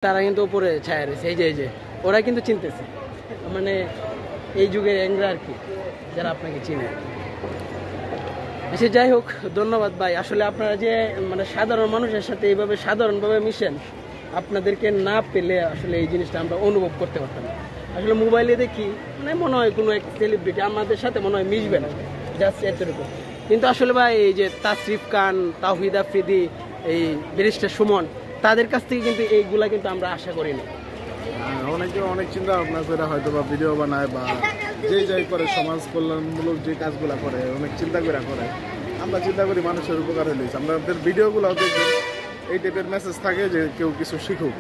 তারা কিন্তু উপরে ছায়া রয়েছে, এই যে ওরা কিন্তু চিনতেছে, মানে এই যুগের অ্যাংরা আর কি, যারা আপনাকে চিনে। যাই হোক, ধন্যবাদ ভাই। আসলে আপনারা যে মানে সাধারণ মানুষের সাথে এইভাবে সাধারণভাবে মিশেন, আপনাদেরকে না পেলে আসলে এই জিনিসটা আমরা অনুভব করতে পারতাম না। আসলে মোবাইলে দেখি মানে মনে হয় কোনো এক সেলিব্রিটি আমাদের সাথে মনে হয় মিশবে না, জাস্ট এতটুকু। কিন্তু আসলে ভাই এই যে তাসরিফ খান, তাওহিদ আফ্রিদি, এই ব্যারিস্টার সুমন, তাদের কাছ থেকে কিন্তু এইগুলা কিন্তু আমরা আশা করি না। অনেকে অনেক চিন্তা ভাবনা করে হয়তো বা ভিডিও বানায় বা যে যাই করে সমাজ কল্যাণমূলক যে কাজগুলো করে অনেক চিন্তা করে আমরা চিন্তা করি মানুষের উপকার হলে আমাদের ভিডিওগুলো দেখবেন এই টাইপের মেসেজ থাকে যে কেউ কিছু শিখুক,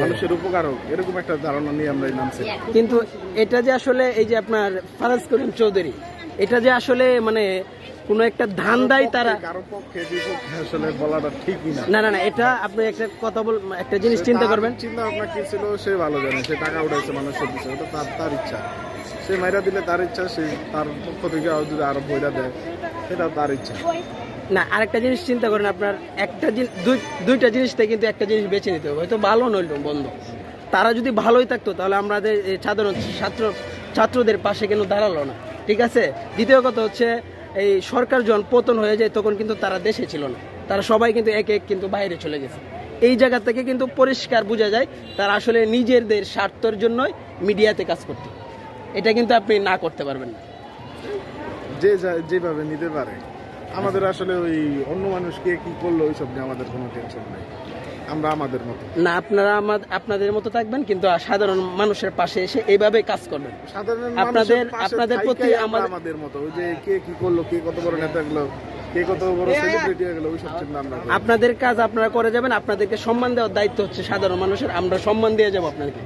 মানুষের উপকার হোক, এরকম একটা ধারণা নিয়ে আমরা নামছি। কিন্তু এটা যে আসলে এই যে আপনার ফারাজ করিম চৌধুরী, এটা যে আসলে মানে কোন একটা ধান্দাই তারা কারো পক্ষে বিপক্ষে আসলে বলাটা ঠিকই না। না, এটা আপনি একটা কথা একটা জিনিস চিন্তা করবেন, চিন্তা ভাবনা কি ছিল সে ভালো জানে, সে টাকা উঠাইছে মানুষের বিষয়, ওটা তার ইচ্ছা, সে মাইরা দিলে তার ইচ্ছা, সে তার পক্ষ থেকে যদি আরো বইরা দেয় সেটা তার ইচ্ছা। না, আরেকটা জিনিস চিন্তা করেন, আপনার একটা দুইটা জিনিস থেকে কিন্তু একটা জিনিস বেছে নিতে হবে, হয়তো ভালো নইল বন্ধ। তারা যদি ভালোই থাকতো তাহলে আমাদের সাধারণ ছাত্রদের পাশে কেন দাঁড়ালো না, ঠিক আছে। দ্বিতীয় কথা হচ্ছে, এই সরকার যখন পতন হয়ে যায় তখন কিন্তু তারা দেশে ছিল না, তারা সবাই কিন্তু এক কিন্তু বাইরে চলে গেছে। এই জায়গা থেকে কিন্তু পরিষ্কার বোঝা যায় তারা আসলে নিজেদের স্বার্থের জন্যই মিডিয়াতে কাজ করত। এটা কিন্তু আপনি না করতে পারবেন না, যে যেভাবে নিতে পারে। আমাদের আসলে ওই অন্য মানুষকে কি করলো ওইসব নিয়ে আমাদের কোনো টেনশন নাই, আমরা আমাদের মতো না। আপনারা আপনাদের মতো থাকবেন, কিন্তু সাধারণ মানুষের পাশে এসে এইভাবে কাজ করবেন। আপনাদের প্রতি আমাদের মতো ওই যে কে কি করলো, কে কত বড় নেতা গেলো, কে কত বড় সেলিব্রিটি হয়ে গেল, ওইসব চিন্তা আমরা। আপনাদের কাজ আপনারা করে যাবেন, আপনাদেরকে সম্মান দেওয়ার দায়িত্ব হচ্ছে সাধারণ মানুষের, আমরা সম্মান দিয়ে যাবো আপনাদেরকে।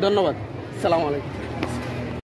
ধন্যবাদ, আসসালামু আলাইকুম।